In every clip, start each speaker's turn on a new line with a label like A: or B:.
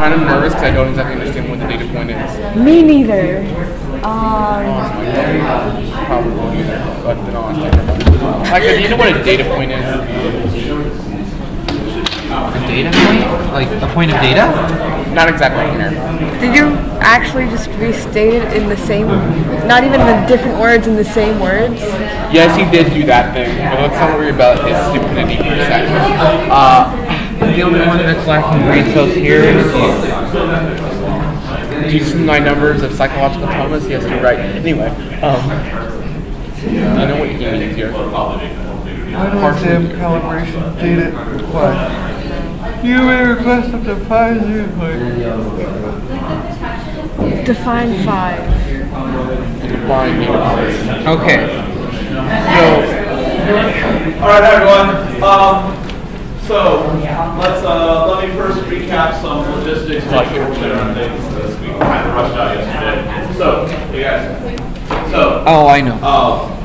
A: kind of nervous because I don't exactly understand what the data point is.
B: Me neither.
A: Probably won't either, but then I'll ask you. Like, do you know what a data point is?
C: A data point? Like a point of data?
A: Not exactly here.
B: Did you actually just restate it in the same, not even the different words in the same words?
A: Yes, he did do that thing, but let's not worry about his stupidity for a second.
C: The only one that's lacking brain cells here is you.
A: Due to my numbers of psychological traumas, he has to write. Anyway, I know what he means here.
D: Final exam calibration data request. You may request up to 5
B: Define 5.
A: Define
C: Okay.
E: Alright everyone, so let me first recap some logistics to make sure we're clear on things because we kind of rushed out yesterday. So, hey guys,
C: Oh, I know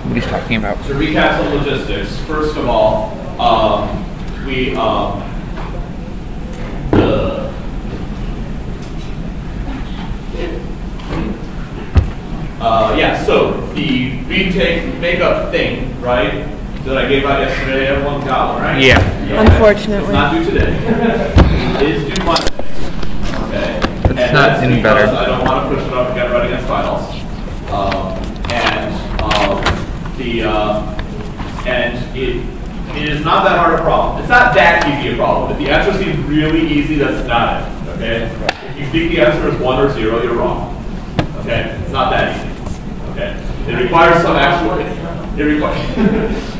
C: what he's talking about.
E: to recap some logistics, first of all, so the retake makeup thing, right, that I gave out yesterday, everyone got one, right?
C: Yeah.
B: Unfortunately.
E: It's not due today. It is due Monday. Okay.
C: It's not any better.
E: I don't want to push it up again right against finals. And it is not that hard a problem. It's not that easy a problem. If the answer seems really easy, that's not it. Okay? If you think the answer is 1 or 0, you're wrong. Okay? It's not that easy. Okay? It requires some actual it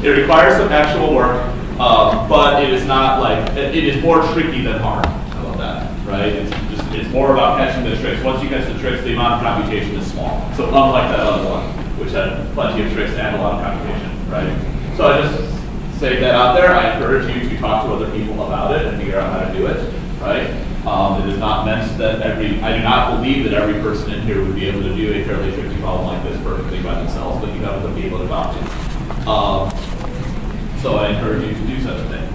E: requires some actual work, but it is not like it is more tricky than hard. How about that? Right? It's more about catching the tricks. Once you catch the tricks, the amount of computation is small. So unlike that other one, which had plenty of tricks and a lot of computation, right? So I just say that out there. I encourage you to talk to other people about it and figure out how to do it, right? It is not meant that I do not believe that every person in here would be able to do a fairly tricky problem like this perfectly by themselves, but you have to be able to talk to. So I encourage you to do such a thing.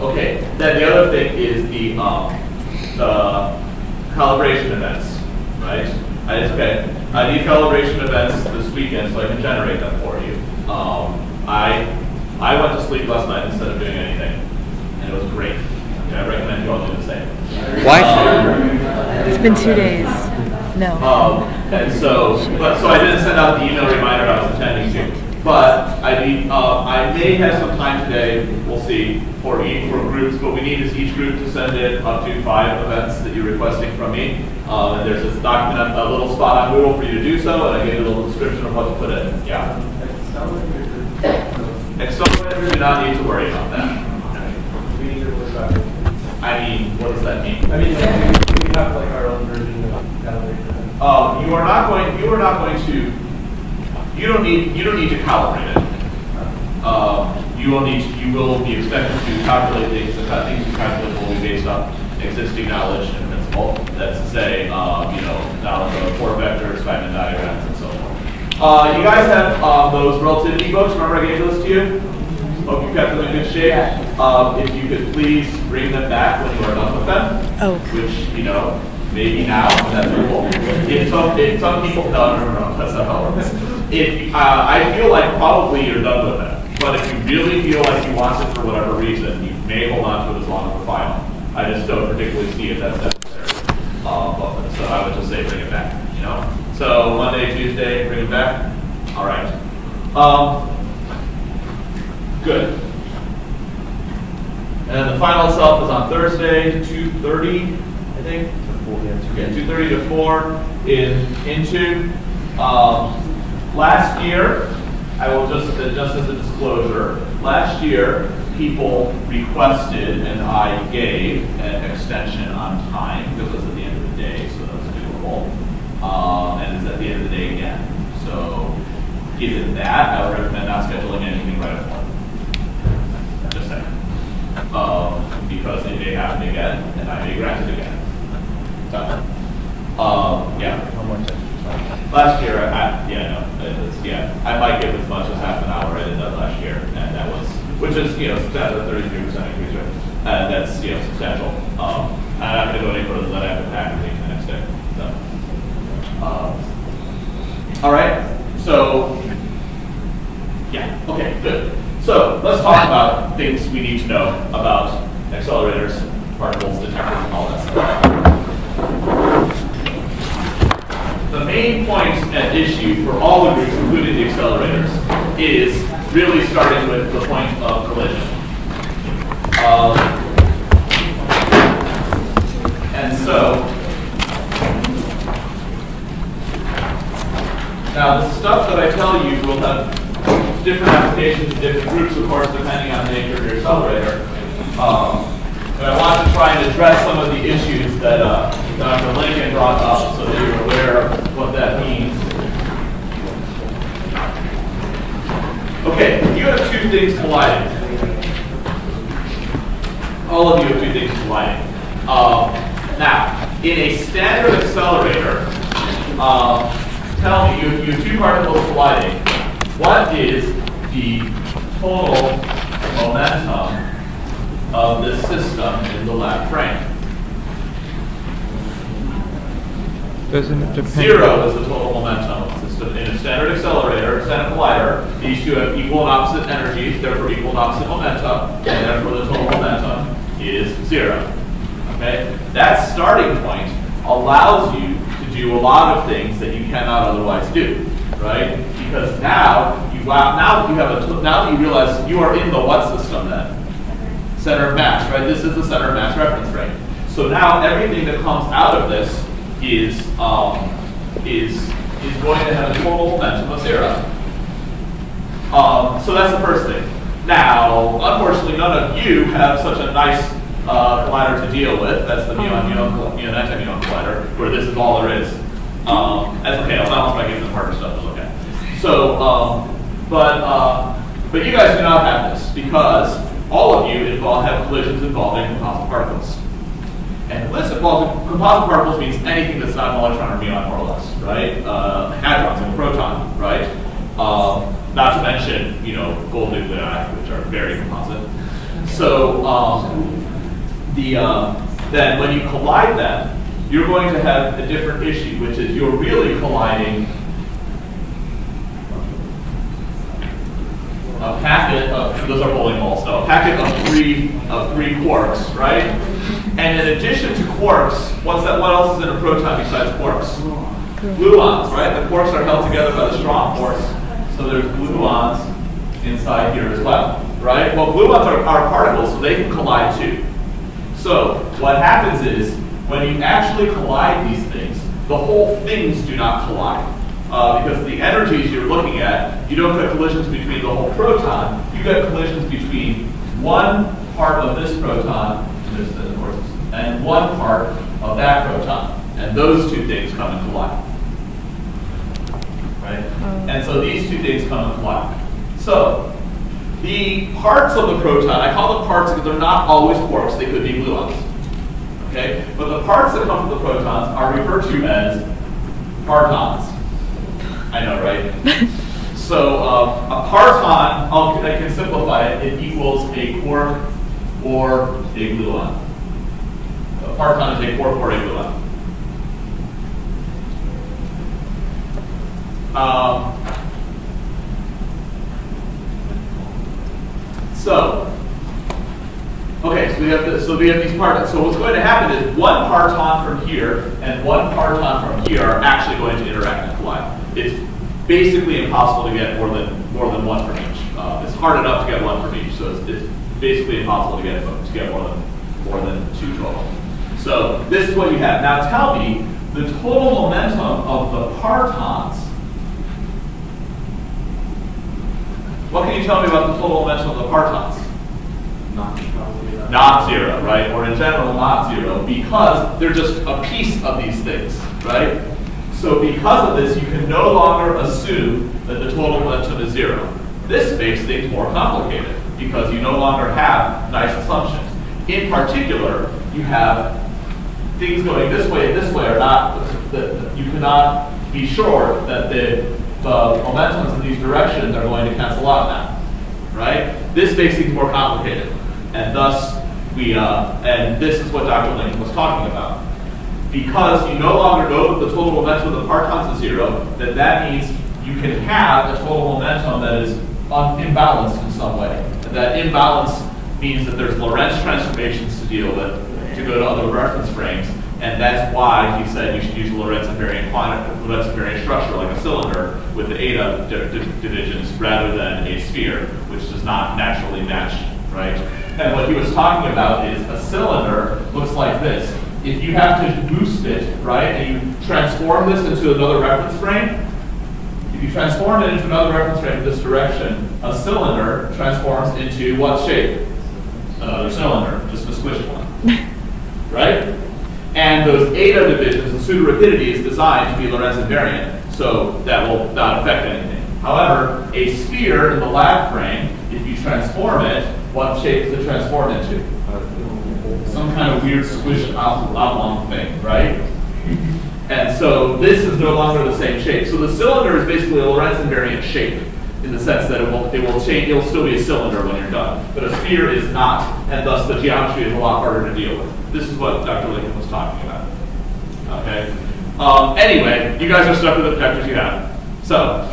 E: Okay. Then the other thing is the calibration events, right? I need calibration events this weekend so I can generate them for you. I went to sleep last night instead of doing anything, and it was great. Okay, I recommend you all do the same.
C: Why?
B: It's been 2 days. No.
E: And so I didn't send out the email reminder I was intending to. But I may have some time today, we'll see, for groups, but we need each group to send in up to 5 events that you're requesting from me. And there's this document, a little spot on Google for you to do so, and I gave you a little description of what to put in. Yeah. Accelerators do not need to worry about that.
F: We need to worry about it.
E: I mean, what does that mean?
F: I mean, we have like our own version of calibration.
E: You don't need to calibrate it. You will be expected to calculate things. The things you calculate will be based on existing knowledge and principle. That's to say, knowledge of four vectors, Feynman diagrams, and so forth. You guys have those relativity books. Remember I gave those to you? Hope you kept them in good shape. If you could please bring them back when you are done with them.
B: Oh.
E: Which, maybe now, that's cool. If some people, no, that's not how it works. I feel like probably you're done with it. But if you really feel like you want it for whatever reason, you may hold on to it as long as the final. I just don't particularly see if that's necessary. So I would just say bring it back, So Monday, Tuesday, bring it back. All right. Good. And the final itself is on Thursday, 2:30, I think. Yeah, 2:30 to 4 into. Last year, I will just as a disclosure, last year people requested and I gave an extension on time because it was at the end of the day, so that's doable. And it's at the end of the day again. So given that, I would recommend not scheduling anything right at 1. Just saying. Because it may happen again, and I may grant it again. So, yeah. Last year, I might give as much as half an hour. I did that last year, and that was, which is, that's a 33% increase I'm not going to go any further than that. I have to pack and leave the next day. So, all right. So, yeah. Okay. Good. So let's talk about things we need to know about accelerators, particles, detectors, and all that stuff. The main point at issue for all the groups, including the accelerators, is really starting with the point of collision. And so, now the stuff that I tell you will have different applications in different groups, of course, depending on the nature of your accelerator. But I want to try and address some of the issues that Dr. Lincoln brought up so that you're aware of what that means. Okay, you have two things colliding. All of you have two things colliding. Now, in a standard accelerator, tell me, you have two particles colliding. What is the total momentum of this system in the lab frame?
C: Doesn't it depend?
E: 0 is the total momentum of the system. In a standard accelerator, standard collider, these two have equal and opposite energies, therefore equal and opposite momentum, and therefore the total momentum is 0. Okay? That starting point allows you to do a lot of things that you cannot otherwise do, right? Because now you realize you are in the what system then? Center of mass, right? This is the center of mass reference frame. So now everything that comes out of this is going to have a total momentum of 0. So that's the first thing. Now, unfortunately, none of you have such a nice collider to deal with. That's the muon antimuon collider, where this is all there is. That's okay. I'll balance by giving the harder stuff to look at. So, but you guys do not have this because all of you have collisions involving composite particles. And collisions involving composite particles means anything that's not an electron or muon, more or less, right? Hadrons and a proton, right? Not to mention, gold nuclei, which are very composite. So, then when you collide them, you're going to have a different issue, which is you're really colliding a packet of, those are bowling balls, so a packet of three quarks, right? And in addition to quarks, what else is in a proton besides quarks? Gluons, right? The quarks are held together by the strong force, so there's gluons inside here as well, right? Well, gluons are particles, so they can collide too. So what happens is, when you actually collide these things, the whole things do not collide. Because the energies you're looking at, you don't get collisions between the whole proton, you get collisions between one part of this proton, and one part of that proton. And those two things come and collide. Right? And so these two things come and collide. So, the parts of the proton, I call them parts because they're not always quarks, they could be gluons. Okay? But the parts that come from the protons are referred to as partons. I know, right? So a parton, I can simplify it, it equals a quark or a gluon. A parton is a quark or a gluon. So we have these partons. So what's going to happen is one parton from here and one parton from here are actually going to interact and collide. It's basically impossible to get more than one from each. It's hard enough to get one from each, so it's basically impossible to get more than two total. So this is what you have. Now tell me the total momentum of the partons. What can you tell me about the total momentum of the partons? Not 0, right? Or in general, not 0, because they're just a piece of these things, right? So because of this, you can no longer assume that the total momentum is 0. This makes things more complicated because you no longer have nice assumptions. In particular, you have things going this way and this way are not, you cannot be sure that the momentums in these directions are going to cancel out now, right? This makes things more complicated. And thus, and this is what Dr. Lincoln was talking about. Because you no longer know that the total momentum of the partons is 0, then that means you can have a total momentum that is imbalanced in some way. And that imbalance means that there's Lorentz transformations to deal with to go to other reference frames. And that's why he said you should use a Lorentz invariant structure like a cylinder with the eta divisions rather than a sphere, which does not naturally match, right? And what he was talking about is a cylinder looks like this. If you have to boost it, right, and you transform this into another reference frame, if you transform it into another reference frame in this direction, a cylinder transforms into what shape? Another cylinder, just a squished one, right? And those eta divisions, the pseudo-rapidity is designed to be Lorentz invariant, so that will not affect anything. However, a sphere in the lab frame, if you transform it, what shape does it transform into? Some kind of weird squished oblong thing, right? And so this is no longer the same shape. So the cylinder is basically a Lorentz invariant shape in the sense that it will change. It will still be a cylinder when you're done, but a sphere is not, and thus the geometry is a lot harder to deal with. This is what Dr. Lincoln was talking about. Okay. Anyway, you guys are stuck with the detectors you have. So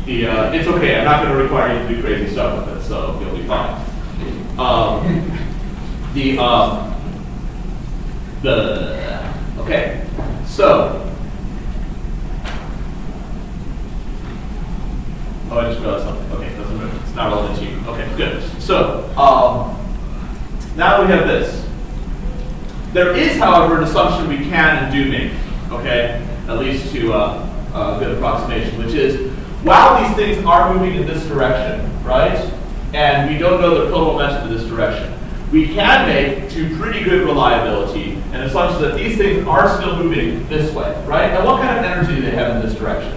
E: it's okay. I'm not going to require you to do crazy stuff with it, so you'll be fine. Okay. So. Oh, I just realized something. Okay, doesn't matter. It's not relevant to you. Okay, good. So now we have this. There is, however, an assumption we can and do make, okay, at least to a good approximation, which is, while these things are moving in this direction, right, and we don't know their total momentum in this direction, we can make, to pretty good reliability, an assumption that these things are still moving this way, right? And what kind of energy do they have in this direction?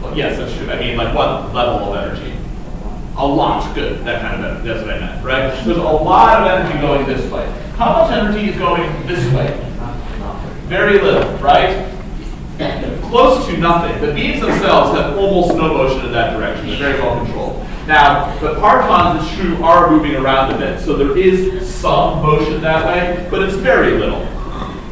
E: Well, yes, that's true. I mean, like what level of energy? A lot. Good. That kind of energy. That's what I meant, right? There's a lot of energy going this way. How much energy is going this way? Very little, right? Close to nothing. The beams themselves have almost no motion in that direction. They're very well controlled. Now, the partons, it's true, are moving around a bit, so there is some motion that way, but it's very little.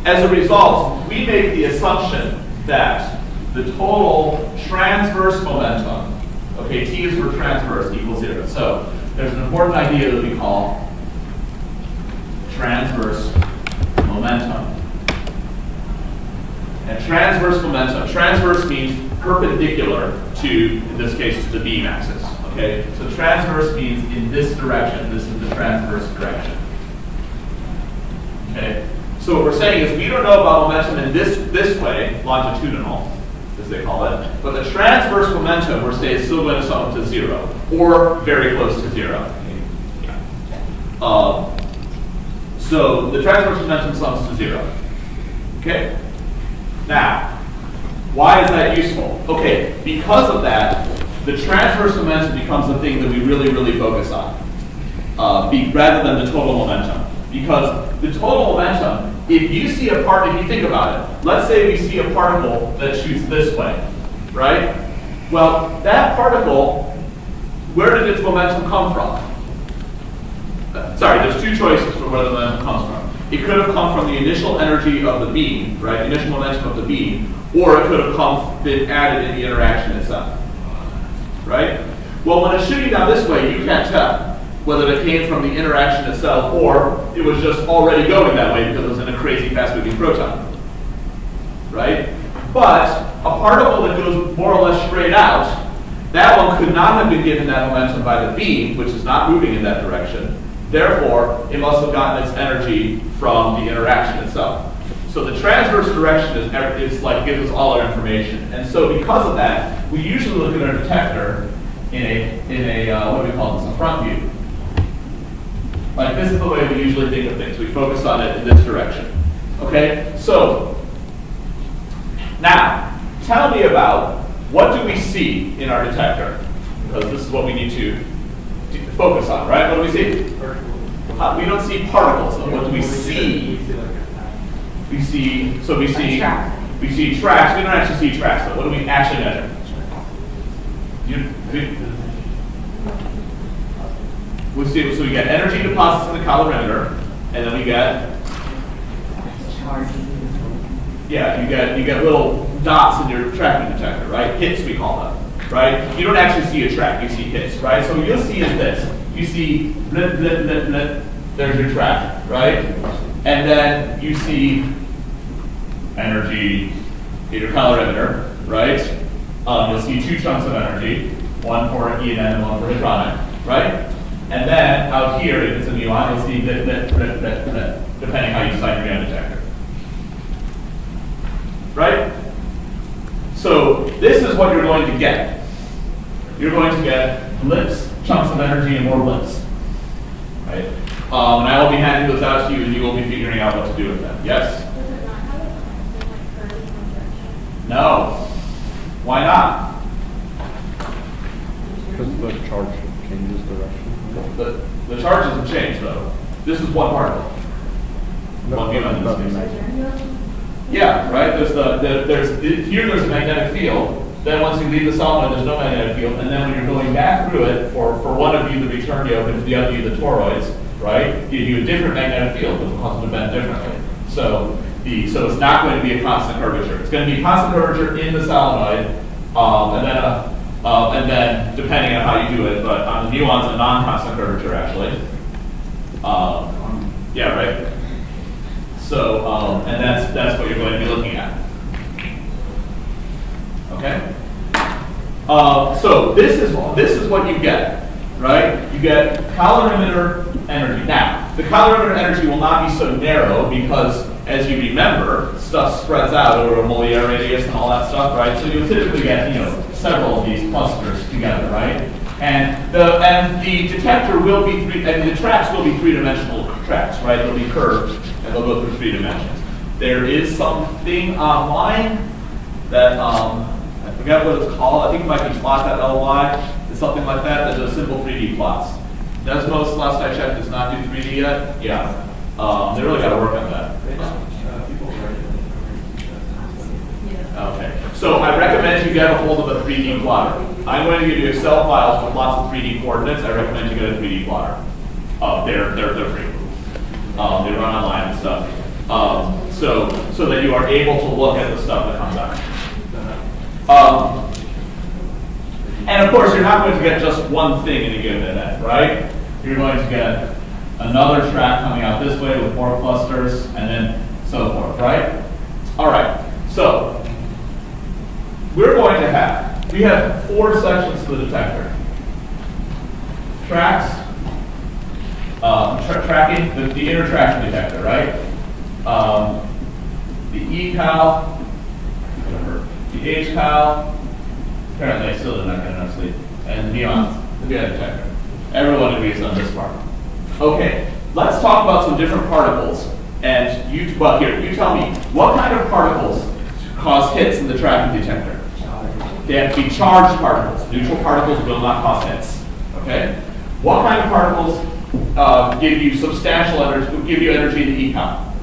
E: As a result, we make the assumption that the total transverse momentum, okay, T is for transverse, equals 0. So there's an important idea that we call transverse momentum. And transverse momentum, transverse means perpendicular to, in this case, to the beam axis. Okay, so transverse means in this direction. This is the transverse direction. Okay, so what we're saying is we don't know about momentum in this way, longitudinal, as they call it, but the transverse momentum we're saying is still going to sum to 0, or very close to 0. So the transverse momentum sums to 0. Okay. Now, why is that useful? Okay, because of that, the transverse momentum becomes the thing that we really, really focus on, rather than the total momentum. Because the total momentum, if you see a part, if you think about it, let's say we see a particle that shoots this way, right? Well, that particle, where did its momentum come from? Sorry, there's two choices for where the momentum comes from. It could have come from the initial energy of the beam, right? The initial momentum of the beam, or it could have been added in the interaction itself. Right? Well, when it's shooting down this way, you can't tell whether it came from the interaction itself or it was just already going that way because it was in a crazy fast-moving proton. Right? But a particle that goes more or less straight out, that one could not have been given that momentum by the beam, which is not moving in that direction. Therefore, it must have gotten its energy from the interaction itself. So the transverse direction is like gives us all our information, and so because of that, we usually look at our detector in a what do we call this? A front view. Like this is the way we usually think of things. We focus on it in this direction. Okay. So now, tell me about what do we see in our detector, because this is what we need to focus on, right? What do we see? We don't see particles. So what do we see? We see tracks. We don't actually see tracks, though. What do we actually measure? We see, so we get energy deposits in the calorimeter, and then we get, yeah, you get little dots in your tracking detector, right? Hits we call them, right? You don't actually see a track, you see hits, right? So what you'll see is this. You see blip, blip, blip, blip, there's your track, right? And then you see energy in your calorimeter, right? You'll see two chunks of energy, one for E and N and one for hadronic, right? And then out here, if it's a muon, you'll see blip, blip, blip, blip, blip, depending how you design your gun detector. Right? So this is what you're going to get. You're going to get blips, chunks of energy, and more blips. Right? And I will be handing those out to you, and you will be figuring out what to do with them. Yes?
G: Does it not have a constant like curve in one direction?
E: No. Why not?
A: Because the charge changes direction.
E: The charge doesn't change though. This is one particle. One muon in this case. Yeah, right. Here there's a magnetic field. Then once you leave the solenoid, there's no magnetic field. And then when you're going back through it, for one of you the return yoke and for the other you the toroids, right, give you a different magnetic field, which will cause them to bend differently. So it's not going to be a constant curvature. It's going to be a constant curvature in the solenoid, and then depending on how you do it, but on the muon's a non-constant curvature actually. Yeah, right. So, and that's what you're going to be looking at. Okay. So this is what you get, right? You get calorimeter energy. Now, the calorimeter energy will not be so narrow because, as you remember, stuff spreads out over a Moliere radius and all that stuff, right? So you'll typically get, several of these clusters together, right? And the detector will be the tracks will be three-dimensional tracks, right? They'll be curved and they'll go through 3 dimensions. There is something online that I forget what it's called. I think it might be plot.ly. It's something like that. That does simple 3D plots. Desmos, last I checked, does not do 3D yet. Yeah, they really got to work on that. Okay, so I recommend you get a hold of a 3D plotter. I'm going to give you Excel files with lots of 3D coordinates. I recommend you get a 3D plotter. They're free. They run online and stuff. So that you are able to look at the stuff that comes out. And of course, you're not going to get just one thing in a given event, right? You're going to get another track coming out this way with more clusters, and then so forth, right? All right. So we have 4 sections to the detector. Tracks, tracking, the inner tracking detector, right? The E-cal, the H-cal, apparently I still did not get enough sleep, and the muons, the muon detector. Everyone agrees on this part. Okay, let's talk about some different particles. And you tell me, what kind of particles cause hits in the tracking detector? They have to be charged particles. Neutral particles will not cause hits. Okay? What kind of particles give you substantial energy, give you energy in the E-cal?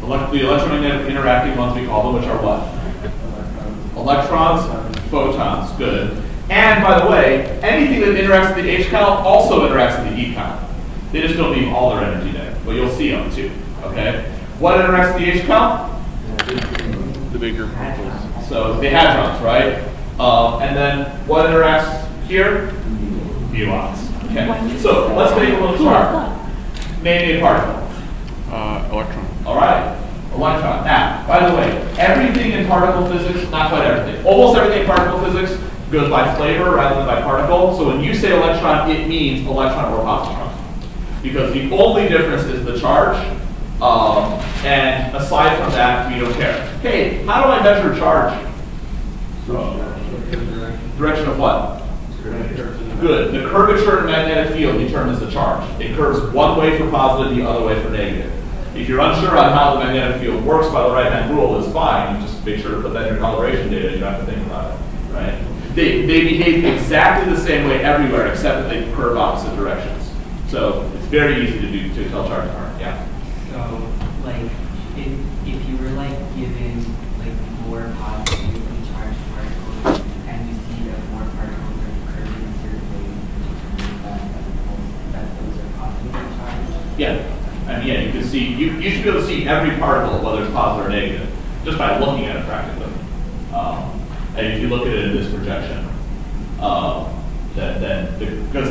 E: The electromagnetic interacting ones we call them, which are what? Electrons, photons, good. And by the way, anything that interacts with the H-cal also interacts with the E-cal. They just don't leave all their energy there, but you'll see them too. Okay? What interacts with the H-cal?
A: The bigger particles.
E: So the hadrons, right? And then what interacts here? Muons. Okay. So let's make a little chart. Name a particle.
A: Electron.
E: All right. Electron. Now, by the way, everything in particle physics, not quite everything, almost everything in particle physics goes by flavor rather than by particle. So when you say electron, it means electron or positron. Because the only difference is the charge. And aside from that, we don't care. Hey, how do I measure charge? Direction of what? Good. The curvature in magnetic field determines the charge. It curves one way for positive, the other way for negative. If you're unsure on how the magnetic field works by the right-hand rule, it's fine. You just make sure to put that in your calibration data. You don't have to think about it, right? They behave exactly the same way everywhere, except that they curve opposite directions. So it's very easy to tell charge current. Yeah.
H: So, like, if you were like given like more positively charged particles, and you see that more particles are curving
E: see, you should be able to see every particle, whether it's positive or negative, just by looking at it practically. And if you look at it in this projection, because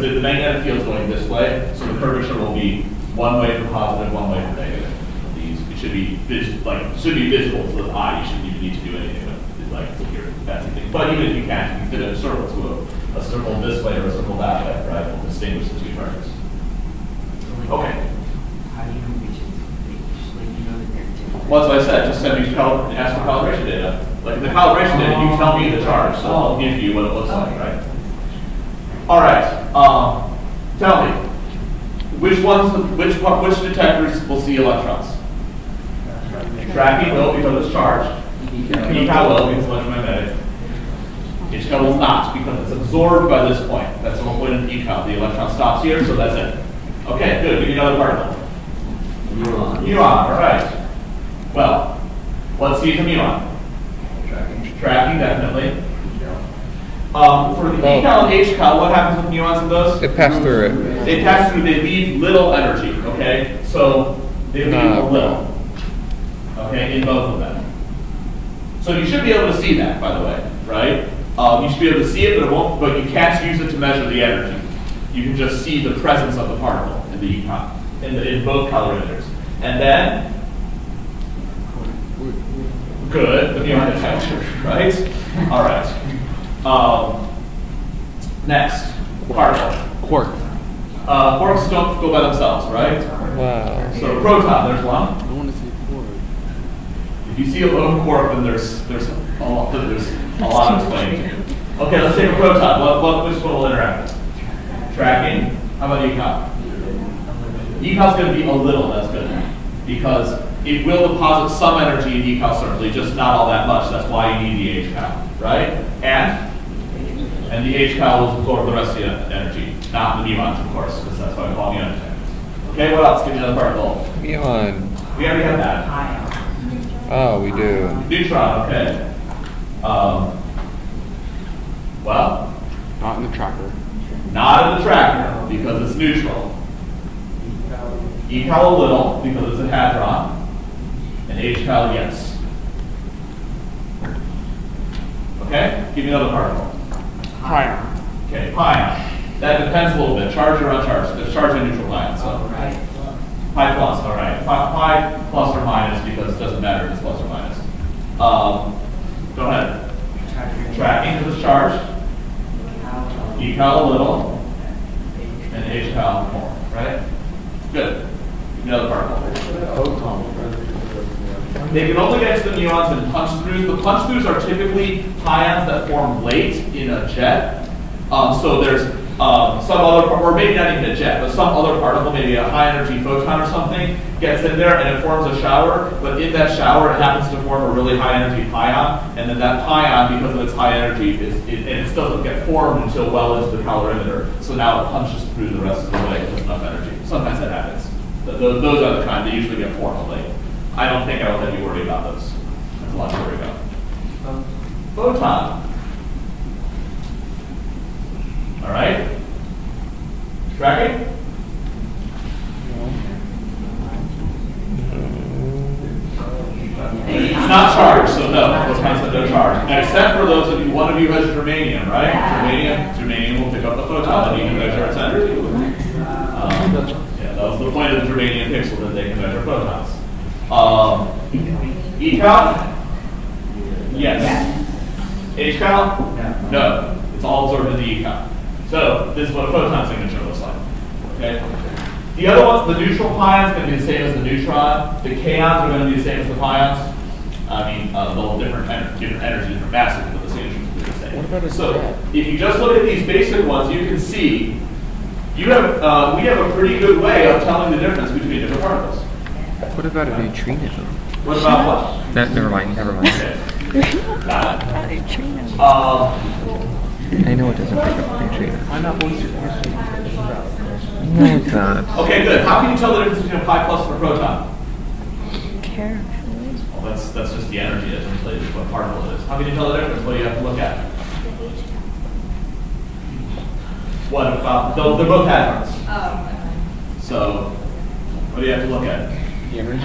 E: the magnetic field is going this way, so the curvature will be one way for positive, one way for negative. It should be visible to the eye. You shouldn't even need to do anything with like your fancy thing. But even if you can't, you can fit a circle to a circle this way or a circle that way, right? We'll distinguish the two targets. Okay.
H: How do you know which is just like you know that they're different?
E: Well, that's what I said. Just send me ask for calibration data. Like in the calibration data, you tell me the charge, so I'll give you what it looks like, right? All right. Tell me, which detectors will see electrons? Tracking will because it's charged. Ecal will because it's electromagnetic. HCal will not because it's absorbed by this point. That's the whole point of ecal. The electron stops here, so that's it. Okay, good. Give me another particle. Muon. All right. Well, what sees a muon? Tracking, definitely. For the ecal and HCal, what happens with muons and those?
C: They pass through it.
E: They pass through. They leave little energy. Okay, so they leave a little. Okay, in both of them. So you should be able to see that, by the way, right? You should be able to see it, but it won't. But you can't use it to measure the energy. You can just see the presence of the particle in the econ, in both calorimeters. And then, good, the muon detector, right? All right. Next, particle.
C: Quark.
E: Quarks don't go by themselves, right?
C: Wow.
E: So proton, there's one.
A: I want to see quark.
E: If you see a lone quark, then there's a lot to explain. Okay, let's take a proton. Which one will interact? Tracking. How about ecal? Ecal's going to be a little, that's good. Because it will deposit some energy in ecal certainly, just not all that much. That's why you need the HCal, right? And the HCal will absorb the rest of the energy, not the muons, of course, because that's why we call muon detectors. Okay, what else? Give me another particle.
C: Muon.
E: We already have that.
C: Oh, we do.
E: Neutron, okay. Well,
A: Not in the tracker.
E: not in the tracker because it's neutral. Ecal a little because it's a hadron. And HCal, yes. Okay, give me another particle.
A: Pion.
E: Okay, pion. That depends a little bit. Charged or uncharged. There's charged and neutral pion. So pi plus, all right. Pi plus or minus because it doesn't matter if it's plus or minus. Go ahead. Tracking because it's charged. Ecal a little. And HCal more, right? Good. Give me another particle. They can only get to the muons in punch-throughs. The punch-throughs are typically pions that form late in a jet. So there's some other, or maybe not even a jet, but some other particle, maybe a high-energy photon or something, gets in there and it forms a shower. But in that shower, it happens to form a really high-energy pion. And then that pion, because of its high energy, it still doesn't get formed until well into the calorimeter. So now it punches through the rest of the way with enough energy. Sometimes that happens. Those are the kind that usually get formed late. I don't think I will have you worry about those. That's a lot to worry about. Photon. All right. Tracking? It's not charged, so no. Photons have no charge. Except for those of you, one of you has germanium, right? Germanium will pick up the photon and you can measure its energy. Yeah, that was the point of the germanium pixel, that they can measure photons. Ecal? Yes. HCal? No. It's all absorbed in the ecal. So this is what a photon signature looks like. Okay. The other ones, the neutral pions, are going to be the same as the neutron. The kaons are going to be the same as the pions. I mean, they'll different energy, different masses, but the signatures will be the same. So if you just look at these basic ones, you can see we have a pretty good way of telling the difference between different particles.
C: What about a neutrino?
E: What about what?
C: Never mind.
E: Okay. Got it.
C: I know it doesn't pick up neutrino.
A: I'm not going to question.
C: No, it's not.
E: Okay, good. How can you tell the difference between a pi plus and a proton?
B: Carefully.
E: Well, that's just the energy that's related to what particle it is. How can you tell the difference? What do you have to look at? What about, they're both hadrons.
G: Oh,
E: So, what do you have to look at?
A: The energy?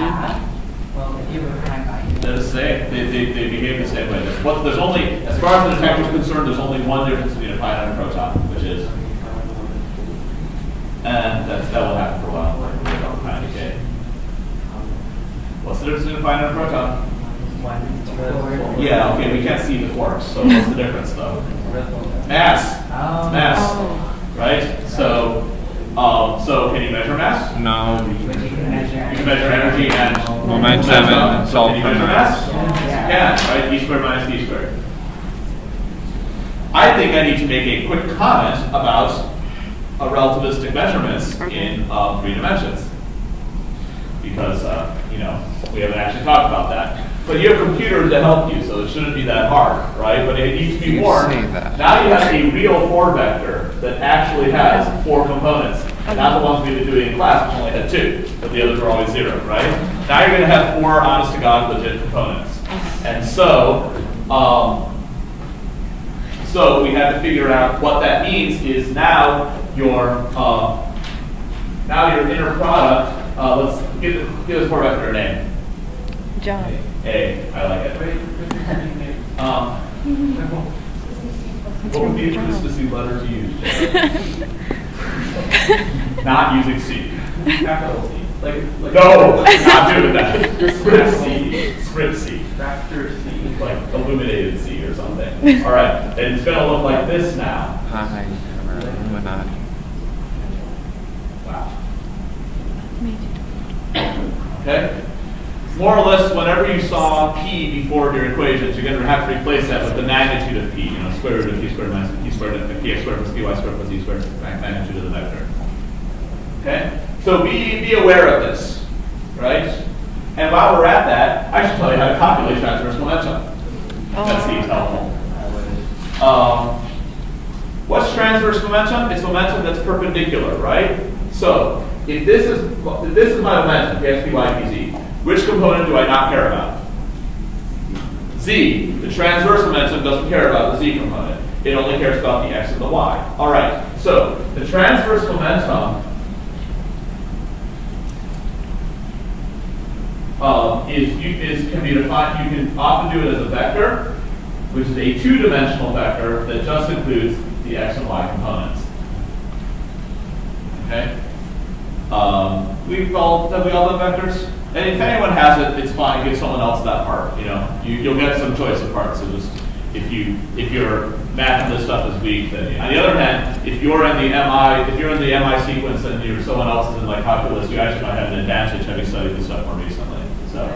H: Well, if you were kind by
E: They're the same. They behave the same way. There's only, as far as the detector is concerned, there's only one difference between a pion and a proton, which is, and that will happen for a while. Pion decay. What's the difference between a pion and a proton? Yeah, okay, we can't see the quarks, so what's the difference though? Mass. It's mass, right? So can you measure mass?
C: No.
E: You can measure energy and
C: Momentum and solve
E: Can you
C: for
E: measure
C: mass.
E: mass? Yeah, right? E squared minus d squared. I think I need to make a quick comment about relativistic measurements in 3 dimensions. Because, we haven't actually talked about that. But you have computers to help you, so it shouldn't be that hard, right? But it needs to be warned. Now you have a real 4 vector that actually has 4 components. Not the ones we've been doing in class, which only had 2, but the others are always 0, right? Now you're going to have 4 honest-to-God legit components. And so we had to figure out what that means is now your inner product, let's give this 4 vector a name.
B: John.
E: A, I like it. What would be the consistency letter to use? Not using C.
F: Capital C. Like
E: No, not doing that. Script C. Script C.
F: Factor C.
E: Like illuminated C or something. All right, and it's going to look like this now.
C: Hi, Illuminati.
E: Wow. Okay? More or less, whenever you saw P before your equations, you're going to have to replace that with the magnitude of P. Square root of P squared minus P squared, Px squared plus Py squared plus E squared, magnitude of the vector. Okay? So be aware of this, right? And while we're at that, I should tell you how to calculate transverse momentum. That seems helpful. What's transverse momentum? It's momentum that's perpendicular, right? So if this is my momentum, Px, Py, Pz, which component do I not care about? Z. The transverse momentum doesn't care about the Z component. It only cares about the X and the Y. All right. So the transverse momentum can be defined. You can often do it as a vector, which is a 2-dimensional vector that just includes the X and Y components. Okay. Have we all done vectors? And if anyone has it, it's fine. Give someone else that part. You'll get some choice of parts. So just if your math on this stuff is weak, then on the other hand, if you're in the MI sequence and someone else is in like calculus, you actually might have an advantage having studied this stuff more recently. So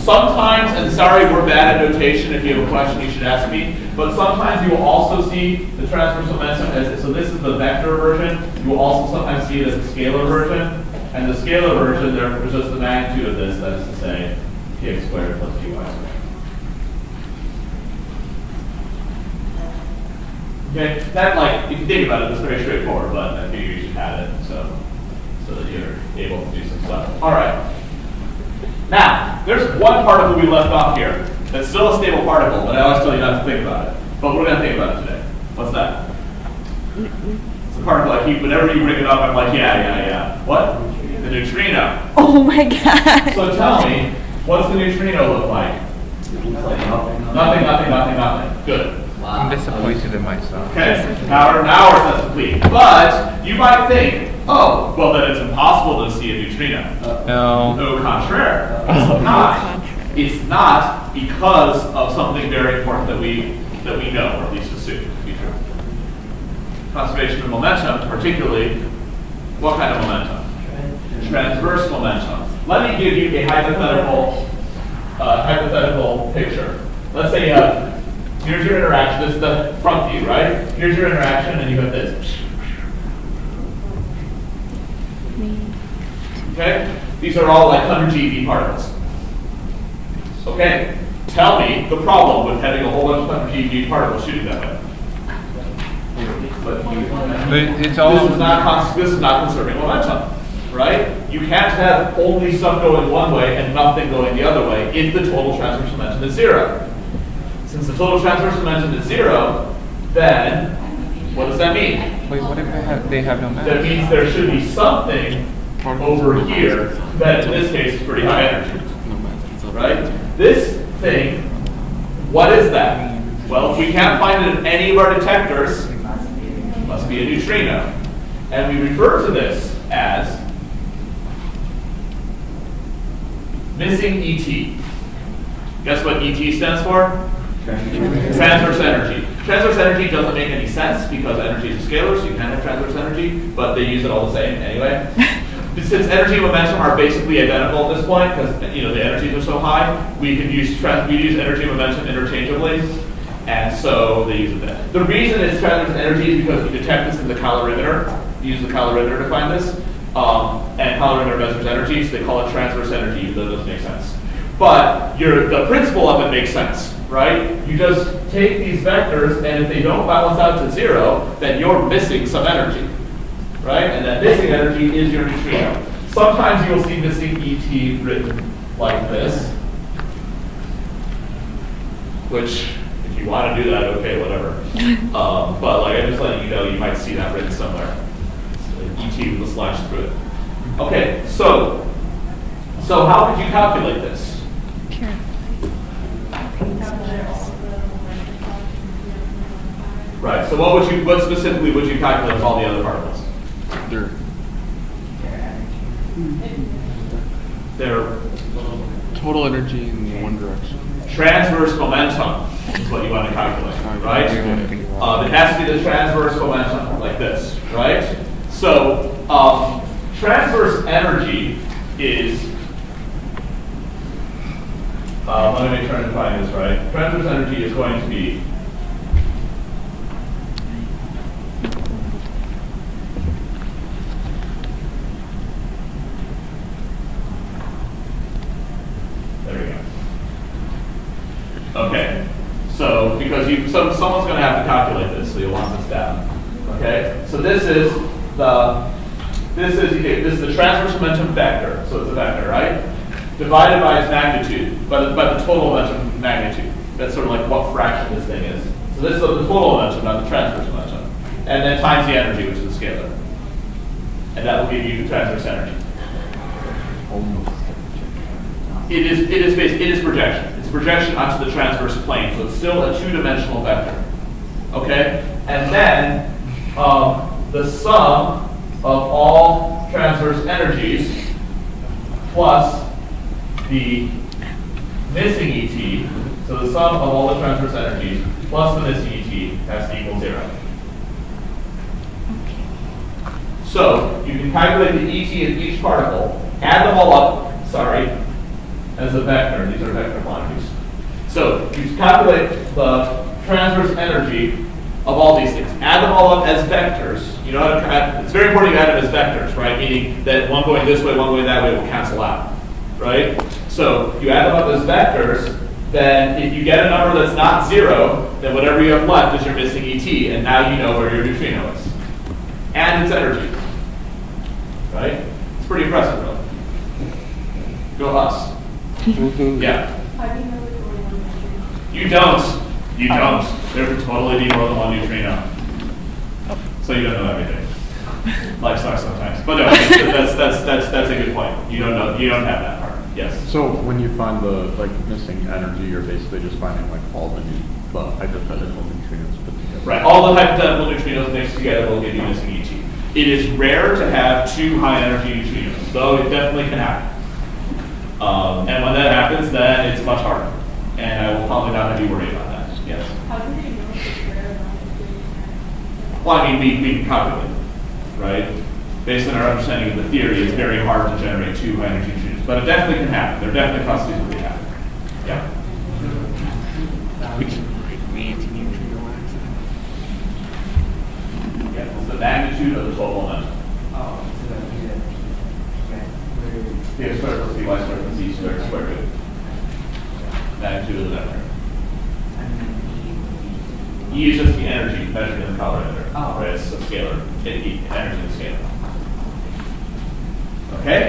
E: sometimes, and sorry, we're bad at notation. If you have a question, you should ask me. But sometimes you will also see the transverse momentum as so. This is the vector version. You will also sometimes see it as a scalar version. And the scalar version, therefore, is just the magnitude of this. That is to say, Px squared plus Py squared. Okay, that if you think about it, it's very straightforward. But I figure you should have it so that you're able to do some stuff. All right. Now, there's one particle we left off here that's still a stable particle, but I always tell you not to think about it. But we're going to think about it today. What's that? It's a particle I keep, whenever you bring it up, I'm like, yeah. What? The neutrino.
B: Oh my god.
E: So tell me, what's the neutrino look like? Nothing. Good.
C: I'm disappointed in myself.
E: Okay, now we're complete. But you might think, oh, well then it's impossible to see a neutrino.
C: No.
E: Au contraire. It's not. It's not because of something very important that we know, or at least assume to be true. Conservation of momentum, particularly, what kind of momentum? Transverse momentum. Let me give you a hypothetical picture. Let's say here's your interaction. This is the front view, right? Here's your interaction, and you have this. Okay? These are all like 100 GeV particles. Okay? Tell me the problem with having a whole bunch of 100 GeV particles shooting that way.
C: It's all.
E: This is not conserving momentum, right? You can't have only stuff going one way and nothing going the other way if the total transverse momentum is 0. Since the total transverse momentum is 0, then what does that mean?
C: Wait, what if they have no mass?
E: That means there should be something over here that in this case is pretty high energy. Right? This thing, what is that? Well, if we can't find it in any of our detectors, it must be a neutrino. And we refer to this as missing ET. Guess what ET stands for? Transverse energy. Transverse energy doesn't make any sense because energy is a scalar, so you can have transverse energy, but they use it all the same anyway. Since energy and momentum are basically identical at this point, because the energies are so high, we can use energy and momentum interchangeably, and so they use it there. The reason it's transverse energy is because we detect this in the calorimeter. We use the calorimeter to find this, and calorimeter measures energy, so they call it transverse energy, even though it doesn't make sense. But the principle of it makes sense, right? You just take these vectors, and if they don't balance out to 0, then you're missing some energy. Right? And that missing energy is your neutrino. Sometimes you'll see missing ET written like this, which, if you want to do that, okay, whatever. But like I'm just letting you know, you might see that written somewhere. So ET with a slash through it. Okay, so how would you calculate this? Right. So what specifically would you calculate with all the other particles? Their
A: total energy in one direction.
E: Transverse momentum is what you want to calculate, right? It has to be the transverse momentum, like this, right? So transverse energy is, let me make sure I define this right. Transverse energy is going to be okay, so because someone's going to have to calculate this, so you'll want this down. Okay, so this is the transverse momentum vector. So it's a vector, right? Divided by its magnitude, by the total momentum magnitude. That's sort of like what fraction this thing is. So this is the total momentum, not the transverse momentum, and then times the energy, which is the scalar, and that will give you the transverse energy. It is projection. It's projection onto the transverse plane, so it's still a two-dimensional vector. Okay? And then the sum of all transverse energies plus the missing ET, so the sum of all the transverse energies plus the missing ET has to equal 0. So you can calculate the ET in each particle, add them all up, as a vector. These are vector quantities. So you calculate the transverse energy of all these things. Add them all up as vectors. You know how to add, it's very important to add them as vectors, right? Meaning that one going this way, one going that way will cancel out, right? So you add them up as vectors, then if you get a number that's not 0, then whatever you have left is your missing ET, and now you know where your neutrino is. And its energy. Right? It's pretty impressive, really. Go us. Yeah.
G: How do you know there's only one neutrino?
E: You don't. You don't. There could totally be more than one neutrino. So you don't know everything. Life sucks sometimes. But no, that's a good point. You don't know. You don't have that part. Yes.
I: So when you find the missing energy, you're basically just finding all the hypothetical neutrinos put together.
E: Right. All the hypothetical neutrinos mixed together will give you missing ET. It is rare to have two high energy neutrinos, though it definitely can happen. And when that happens, then it's much harder. And I will probably not have you worry about that. Yes.
G: How do they know if it's rare or not?
E: Well, I mean, we can calculate it, right? Based on our understanding of the theory, it's very hard to generate two high energy neutrinos. But it definitely can happen. There are definitely processes where they happen. Yeah.
A: We can write the anti-neutrino axis.
E: Yeah, it's the magnitude of the total momentum.
H: Oh, so that means
E: X squared plus by squared plus z squared square root. Magnitude of the vector. E is just the energy measured in the calorimeter.
H: Oh.
E: Right, it's a scalar. Energy is a scalar. Okay?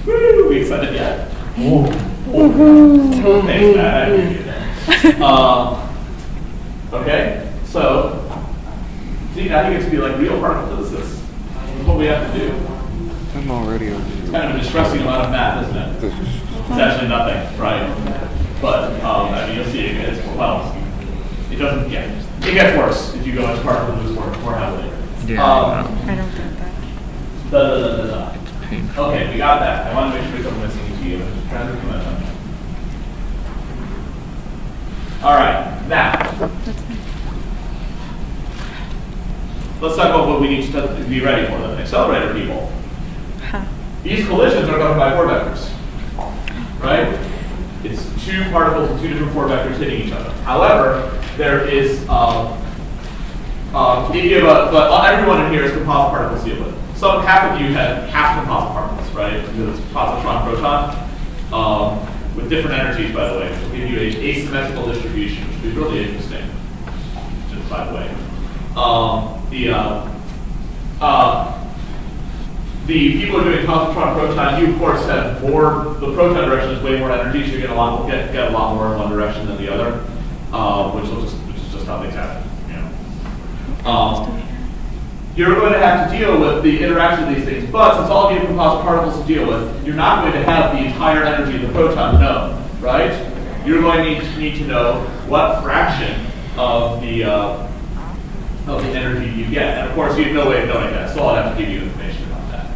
E: Woo! We excited yet? Thanks, Matt. I appreciate that. Okay, so see, now you get to be like real particle physicists. That's what we have to do.
D: I'm already over
E: It's kind of a distressing amount of math, isn't it? It's actually nothing, right? But, I mean, you'll see it gets, well, it doesn't, yeah. It gets worse if you go into particle lose more heavily.
C: Yeah.
B: I don't get that.
E: Okay, we got that. I want to make sure we don't miss any to you. I'm just trying to recommend them. All right, now. Let's talk about what we need to be ready for them. Accelerator people. These collisions are governed by 4 vectors, right? It's 2 particles and 2 different 4 vectors hitting each other. However, there is, if you have everyone in here is composite particles to deal with. So half of you have half composite particles, right? Because it's positron, proton, with different energies, by the way, which will give you an asymmetrical distribution, which will be really interesting, just by the way. The people who are doing positron, proton, you of course have more, the proton direction is way more energy, so you get a lot more in one direction than the other, which is just how things happen. You know. You're going to have to deal with the interaction of these things, but since all of you have composite particles to deal with, you're not going to have the entire energy of the proton known, right? You're going to need to know what fraction of the energy you get, and of course you have no way of knowing that, so I'll have to give you information about that.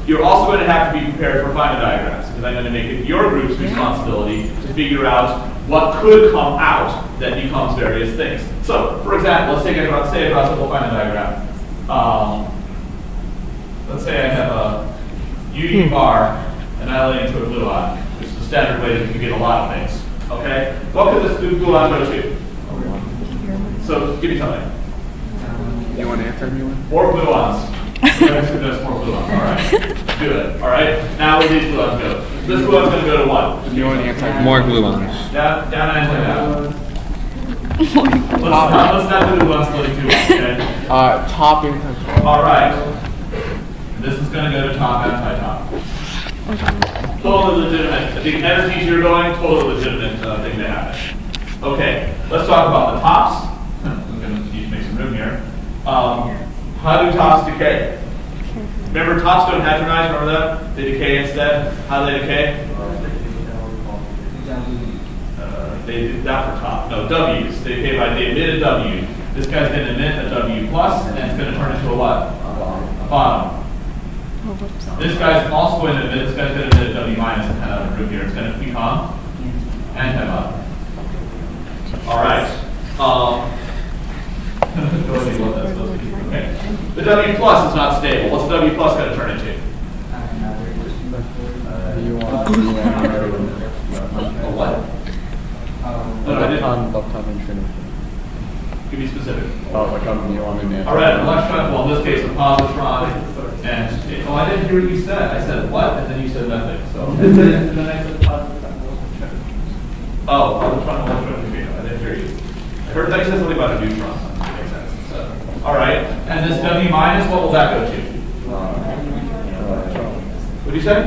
E: You're also going to have to be prepared for Feynman diagrams, because I'm going to make it your group's responsibility to figure out what could come out that becomes various things. So, for example, let's say I draw a simple Feynman diagram. Let's say I have a UU bar and I lay into a gluon, which is the standard way that you can get a lot of things. Okay? What could this gluon go to? So, give me something.
I: You want to answer me one?
E: 4 gluons. There's 4 gluons. All right. Do it. All right. Now where these gluons go? This gluon's going to go to what?
I: You want to answer?
C: More gluons.
E: Down and down. Let's not do the one splitting 2 okay?
I: Top and
E: all right. This is going to go to top and anti-top. Totally legitimate. The energies you're going, totally legitimate thing to happen. Okay, let's talk about the tops. I'm going to need to make some room here. How do tops decay? Remember, tops don't hadronize, remember that? They decay instead. How do they decay? They did that for top. No, W's. They emit a W. This guy's going to emit a W plus, and it's going to turn into a what? A bottom. This guy's also going to emit, this guy's going to emit a W minus and kind of group here. It's going to become anti-bottom. All right. Okay. The W plus is not stable. What's the W plus going to turn into? A what? No, I didn't. Give me specific.
I: Oh, like a muon and
E: All right, electron, well, in this case, a positron, and, oh, I didn't hear what you said. I said what, and then you said nothing, so.
F: And then I said positron.
E: Oh, positron, electron, neutrino. I didn't hear you. I heard that you said something about a neutron. That makes sense. So, all right, and this W minus, what will that go to? What did you say?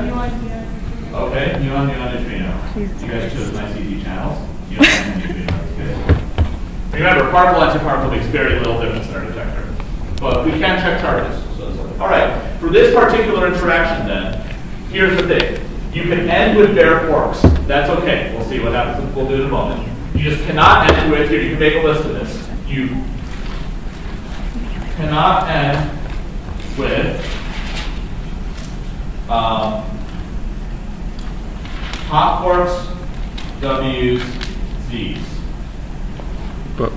E: Okay, muon, neutrino. You guys chose nice easy channels. Remember, particle-antiparticle makes very little difference in our detector. But we can check charges. All right, for this particular interaction then, here's the thing. You can end with bare forks. That's okay. We'll see what happens. We'll do it in a moment. You just cannot end with, here, you can make a list of this. You cannot end with hot forks, W's, Z's.
C: But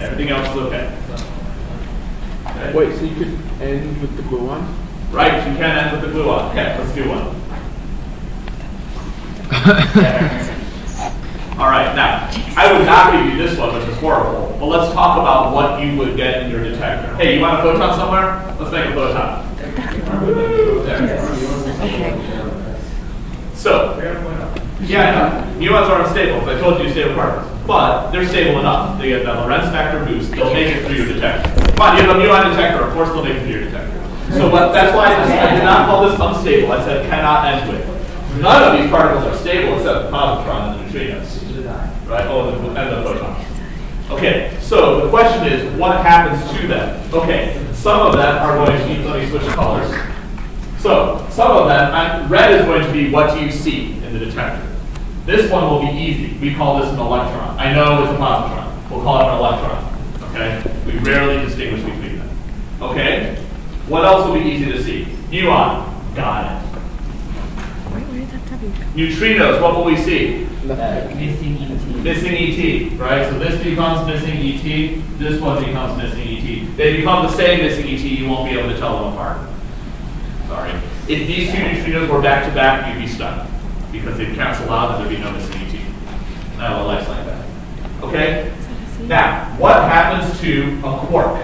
E: everything else is okay. Okay.
I: Wait, so you could end with the gluon?
E: Right, you can end with the gluon. Okay, let's do one. All right, now, I would not give you this one, which is horrible, but let's talk about what you would get in your detector. Hey, you want a photon somewhere? Let's make a photon.
B: Okay.
E: So, yeah, muons are unstable. I told you stable particles. But they're stable enough. They get that Lorentz factor boost. They'll make it through your detector. Come on, you have a muon detector. Of course they'll make it through your detector. So that's why I did not call this unstable. I said cannot end with. None of these particles are stable except the positron and the neutrinos. Right? Oh, and the photon. Okay, so the question is, what happens to them? Okay, some of them are going to be, let me switch colors. So, some of them, red is going to be what do you see in the detector. This one will be easy. We call this an electron. I know it's a positron. We'll call it an electron. Okay? We rarely distinguish between them. Okay? What else will be easy to see? Muon. Got it.
B: Where did that W come?
E: Neutrinos. What will we see?
H: Missing ET.
E: Missing ET, right? So this becomes missing ET. This one becomes missing ET. They become the same missing ET. You won't be able to tell them apart. Sorry. If these two neutrinos were back to back, you'd be stuck because they'd cancel out and there'd be no missing ET. Now a life's like that. Okay? Now, what happens to a quark?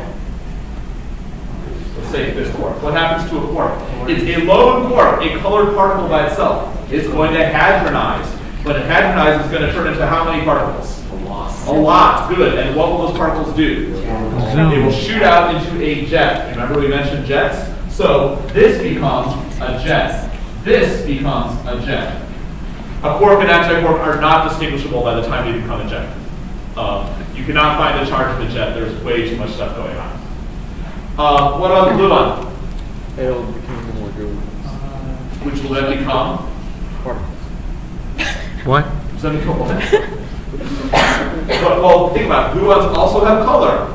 E: Let's say this quark. What happens to a quark? It's a lone quark, a colored particle by itself. It's going to hadronize. When it hadronizes, it's going to turn into how many particles? A lot. A lot. Good. And what will those particles do? They will shoot out into a jet. Remember we mentioned jets? So this becomes a jet. This becomes a jet. A quark and antiquark are not distinguishable by the time they become a jet. You cannot find the charge of the jet. There's way too much stuff going on. What about the gluon?
I: It'll become the molecule.
E: Which will then become?
I: Particles.
C: What?
E: Does that become what? Well, think about it. Gluons also have color.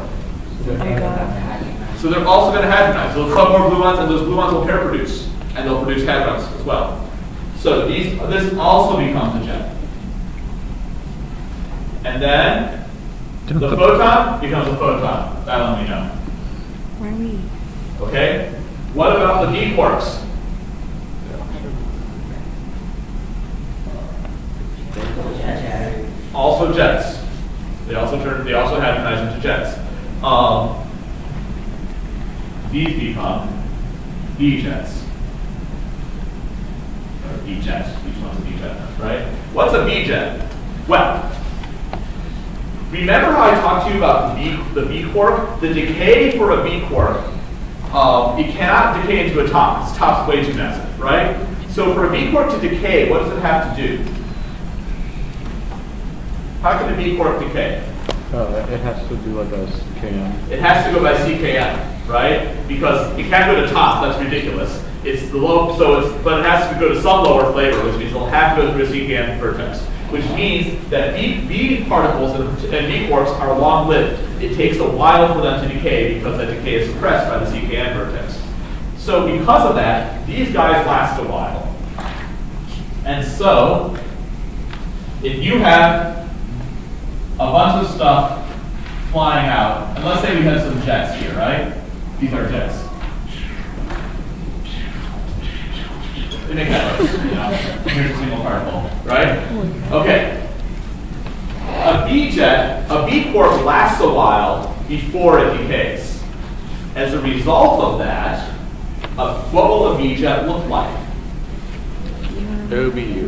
B: Oh god.
E: So they're also going to hadronize. They'll become more gluons, and those gluons will pair produce. And they'll produce hadrons as well. So this also becomes a jet. And then the photon becomes a photon. That one we know.
B: Where are we?
E: Okay? What about the B quarks? Also jets. They also hadronize into jets. These become B-jets. Or B-jet. Each one's a B-jet, right? What's a B-jet? Well, remember how I talked to you about the B quark? The decay for a B quark, it cannot decay into a top. Its top's way too massive, right? So for a B quark to decay, what does it have to do? How can a B quark decay?
I: It has to do like a CKM.
E: It has to go by CKM, right? Because it can't go to top, that's ridiculous. It's the low, but it has to go to some lower flavor, which means it'll have to go through a CKM vertex, which means that B particles and B quarks are long-lived. It takes a while for them to decay because that decay is suppressed by the CKM vertex. So because of that, these guys last a while. And so, if you have a bunch of stuff flying out, and let's say we have some jets here, right? These are jets. They make that noise, you know, here's a single particle, right? Okay. A B quark lasts a while before it decays. As a result of that, what will a B jet look like?
I: It would be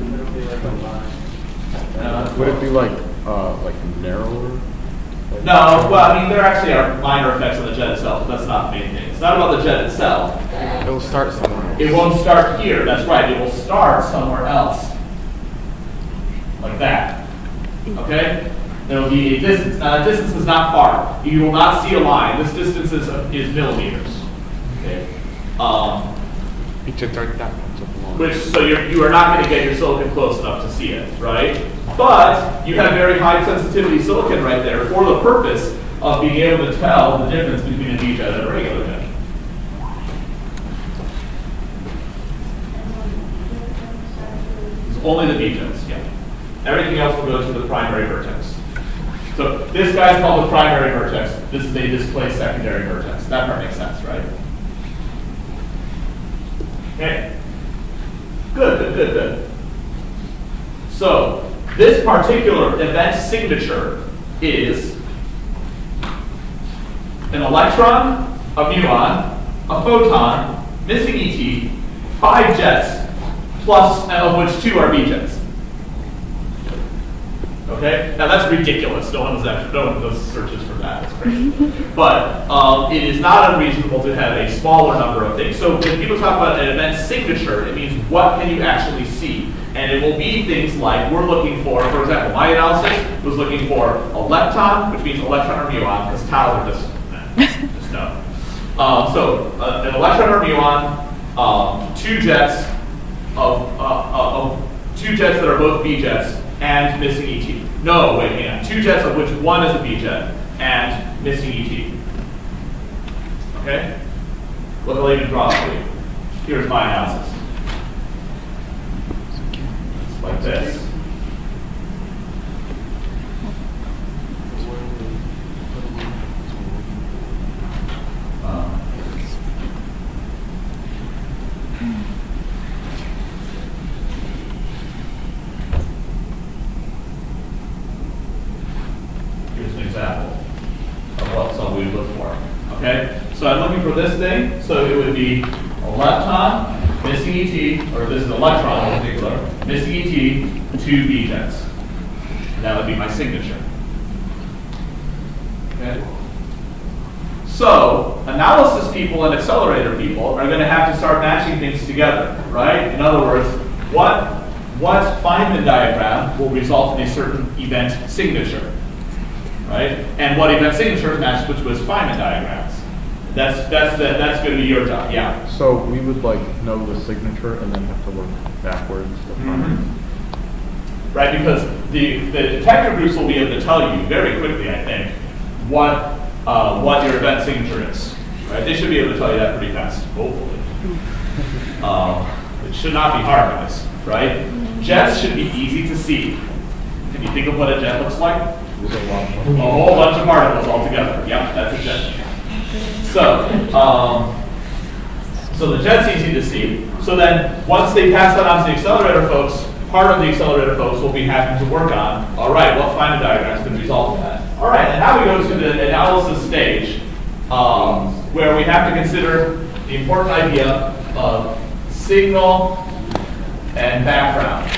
I: would it be like narrower?
E: No, well, I mean, there actually are minor effects on the jet itself, but that's not the main thing. It's not about the jet itself.
I: It will start somewhere else.
E: It won't start here, that's right. It will start somewhere else. Like that. Okay? There will be a distance. Now, that distance is not far. You will not see a line. This distance is millimeters. Okay? So you are not going to get your silicon close enough to see it, right? But you have very high sensitivity silicon right there for the purpose of being able to tell the difference between a B jet and a regular jet. It's only the B jets, yeah. Everything else will go to the primary vertex. So this guy's called the primary vertex. This is a displaced secondary vertex. That part makes sense, right? Okay. Good. So, this particular event signature is an electron, a muon, a photon, missing ET, 5 jets, plus, of which 2 are B jets. Okay? Now that's ridiculous. No one does searches for that. That's crazy. But it is not unreasonable to have a smaller number of things. So when people talk about an event signature, it means what can you actually see? And it will be things like we're looking for example, my analysis was looking for a lepton, which means electron or muon, because tau are just no. So an electron or muon, two jets that are both B jets and missing ET. No, wait, hang on. Two jets of which one is a B jet and missing ET. Okay? Look, I'll even draw it for you. Here's my analysis. It's like this. Here's an example of what some we would look for. Okay? So I'm looking for this thing, so it would be a lepton, missing ET, or this is an electron in particular, missing ET, two B jets. And that would be my signature. Okay? So, analysis people and accelerator people are going to have to start matching things together, right? In other words, what Feynman diagram will result in a certain event signature, right? And what event signatures match which was Feynman diagrams. That's going to be your job, yeah.
I: So we would like know the signature and then have to work backwards to find
E: Right, because the detector groups will be able to tell you very quickly, I think, what your event signature is. Right, they should be able to tell you that pretty fast, hopefully. It should not be hard, guys. Right? Jets should be easy to see. Can you think of what a jet looks like? A whole bunch of particles all together. Yep, that's a jet. So, so the jet's easy to see. So then, once they pass that on to the accelerator folks, part of the accelerator folks will be having to work on, all right, what Feynman diagrams can result in that? All right, and now we go to the analysis stage, where we have to consider the important idea of signal and background.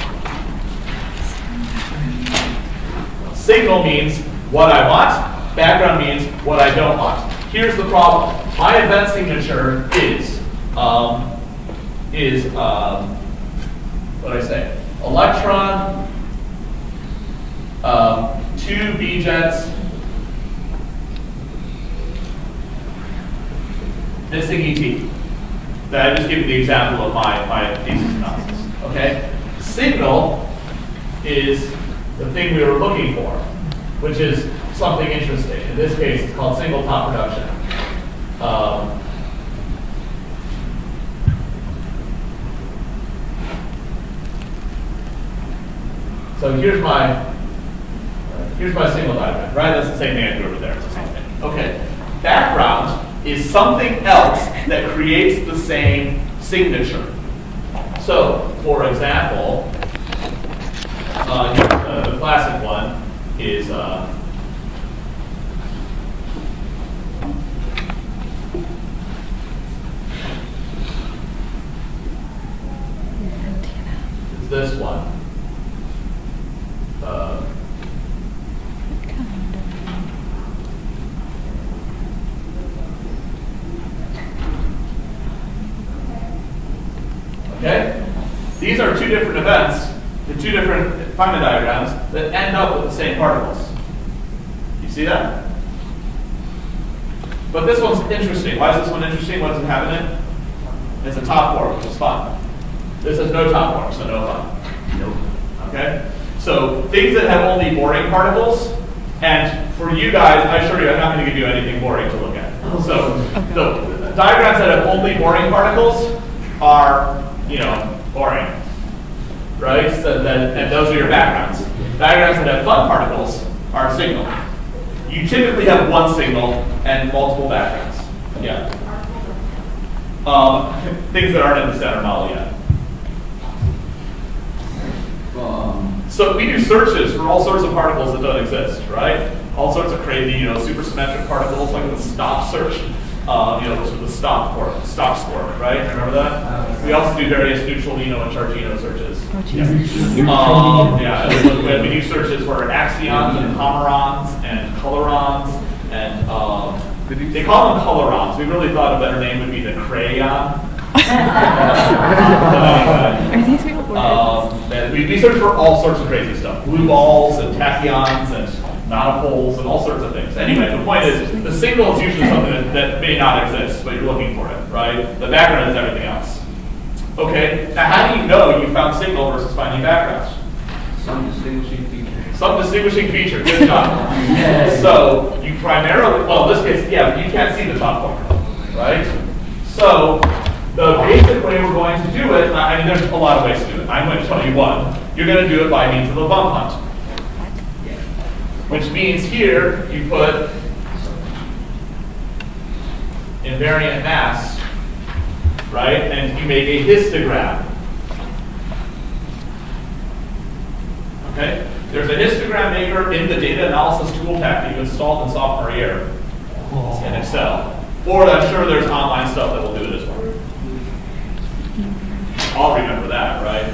E: Signal means what I want, background means what I don't want. Here's the problem. My event signature is what do I say? Electron, two B jets, missing ET. That I just give you the example of my thesis analysis. Okay? Signal is the thing we were looking for, which is something interesting. In this case, it's called single top production. So here's my signal diagram, right? That's the same thing I drew over there. It's the same thing. Okay. Background is something else that creates the same signature. So, for example, the classic one is this one. Okay? These are two different events, the two different Feynman diagrams that end up with the same particles. You see that? But this one's interesting. Why is this one interesting? What does it have in it? It's a top form, which is fun. This has no top form, so no fun. Nope. Okay? So things that have only boring particles, and for you guys, I assure you, I'm not going to give you anything boring to look at. So the diagrams that have only boring particles are, boring, right? So and those are your backgrounds. Diagrams that have fun particles are signal. You typically have one signal and multiple backgrounds. Yeah. Things that aren't in the standard model yet. So we do searches for all sorts of particles that don't exist, right? All sorts of crazy, supersymmetric particles, like the stop search. Those are the stop score, right? Remember that? We also do various neutralino and chargino searches. We do searches for axions and pomerons and colorons, and they call them colorons. We really thought a better name would be the crayon.
B: Are these people
E: We we search for all sorts of crazy stuff. Blue balls and tachyons and monopoles and all sorts of things. Anyway, the point is, the signal is usually something that may not exist, but you're looking for it, right? The background is everything else. Okay, now how do you know you found signal versus finding background?
F: Some distinguishing feature.
E: Some distinguishing feature, good job. So you primarily, well in this case, yeah, you can't see the top corner, right? So the basic way we're going to do it, I mean there's a lot of ways to do it. I'm going to tell you one. You're going to do it by means of a bump hunt. Which means here you put invariant mass, right? And you make a histogram. Okay? There's a histogram maker in the data analysis tool pack that you installed in sophomore year in Excel. Or I'm sure there's online stuff that will do it as well. I'll remember that, right?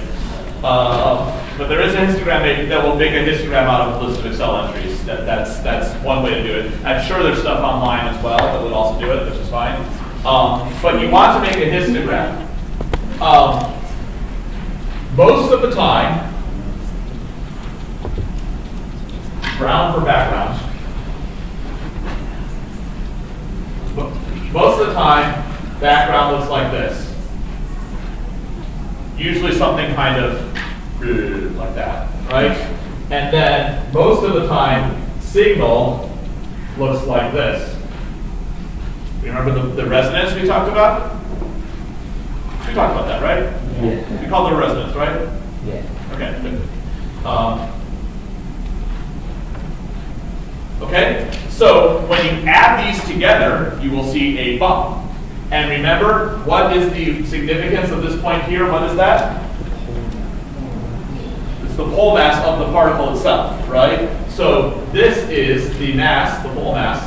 E: But there is a histogram maker that will make a histogram out of a list of Excel entries. That's one way to do it. I'm sure there's stuff online as well that would also do it, which is fine. But you want to make a histogram. Most of the time, brown for background. Most of the time, background looks like this. Usually something kind of like that, right? And then most of the time, signal looks like this. Remember the resonance we talked about? We talked about that, right?
H: Yeah.
E: We called it a resonance, right?
H: Yeah.
E: Okay, good. Okay, so when you add these together, you will see a bump. And remember, what is the significance of this point here? What is that? It's the pole mass of the particle itself, right? So this is the mass, the pole mass,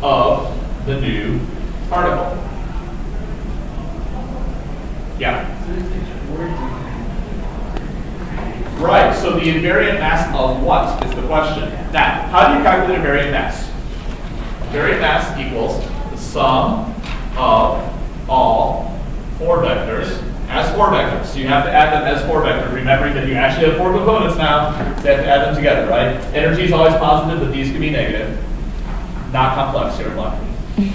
E: of the new particle. Yeah? Right, so the invariant mass of what is the question. Now, how do you calculate invariant mass? Invariant mass equals the sum of all 4 vectors as 4 vectors. So you have to add them as 4 vectors, remembering that you actually have 4 components now, so you have to add them together, right? Energy is always positive, but these can be negative. Not complex here, luckily. You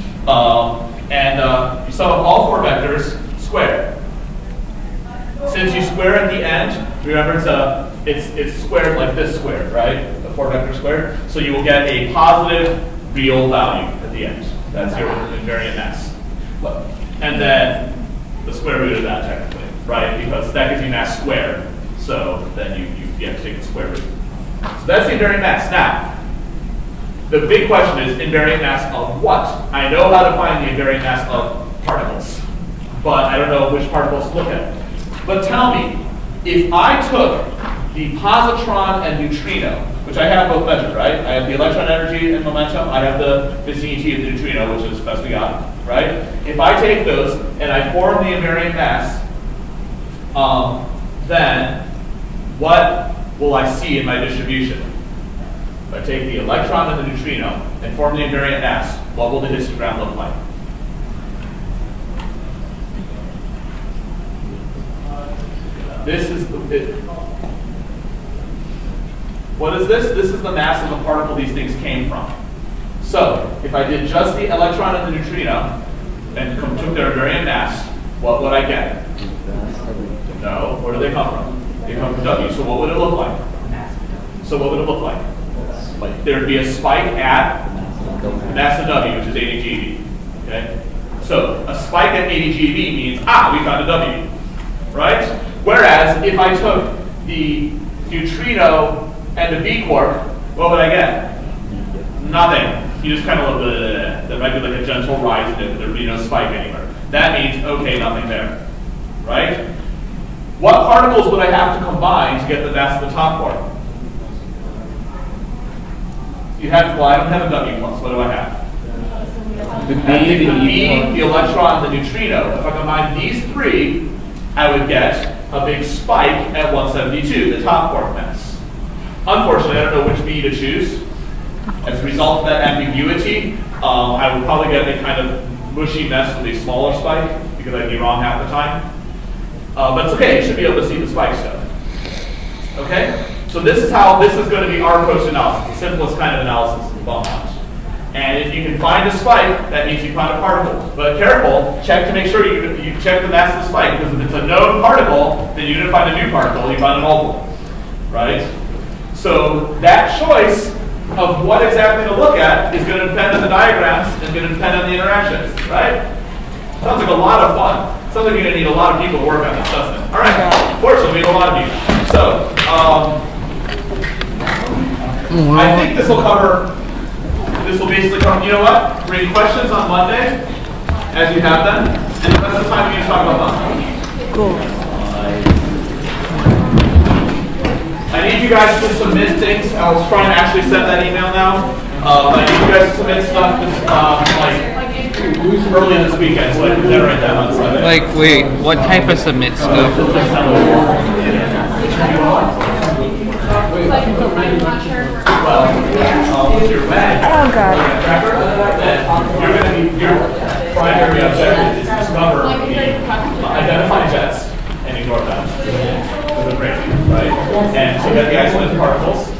E: sum of all 4 vectors squared. Since you square at the end, remember it's squared like this squared, right? The 4 vector squared. So you will get a positive real value at the end. That's your invariant mass. And then the square root of that technically, right? Because that gives you mass squared. So then you have to take the square root. So that's the invariant mass. Now, the big question is invariant mass of what? I know how to find the invariant mass of particles, but I don't know which particles to look at. But tell me, if I took the positron and neutrino, which I have both measured, right? I have the electron energy and momentum. I have the vicinity of the neutrino, which is best we got, right? If I take those and I form the invariant mass, then what will I see in my distribution? If I take the electron and the neutrino and form the invariant mass, what will the histogram look like? This is what is this? This is the mass of the particle these things came from. So, if I did just the electron and the neutrino and took their invariant mass, what would I get? No, where do they come from? They come from W, so what would it look like? So what would it look like? There would be a spike at mass of W, which is 80 GeV. Okay? So, a spike at 80 GeV means, we found a W, right? Whereas, if I took the neutrino and the B quark, what would I get? Nothing. You just kind of look, there might be like a gentle rise in it, there would be no spike anywhere. That means, okay, nothing there, right? What particles would I have to combine to get the mass of the top quark? You have, well, I don't have a W plus, what do I have?
C: The
E: B, the electron, the neutrino. If I combine these 3, I would get a big spike at 172, the top quark mass. Unfortunately, I don't know which B to choose. As a result of that ambiguity, I would probably get a kind of mushy mess with a smaller spike, because I'd be wrong half the time. But it's okay, you should be able to see the spike stuff. Okay? So this is going to be our approach to analysis, the simplest kind of analysis in bump match. And if you can find a spike, that means you found a particle. But careful, check to make sure you check the mass of the spike, because if it's a known particle, then you didn't find a new particle, you found a multiple. Right? So that choice of what exactly to look at is going to depend on the diagrams, is going to depend on the interactions. Right? Sounds like a lot of fun. Sounds like you're going to need a lot of people to work on this, doesn't it? All right. Fortunately, we have a lot of you. So, I think this will cover. This will basically cover. You know what? Bring questions on Monday, as you have them, and the rest of the time we need to talk about them.
B: Cool.
E: I need you guys to submit things. I was trying to actually send that email now. I need you guys to submit stuff like early this weekend, so I can generate that on Sunday.
C: Like, wait, what type of submit stuff?
B: Oh God.
E: Your primary objective is to discover identify jets and ignore them. Right? And so you have the isolated particles.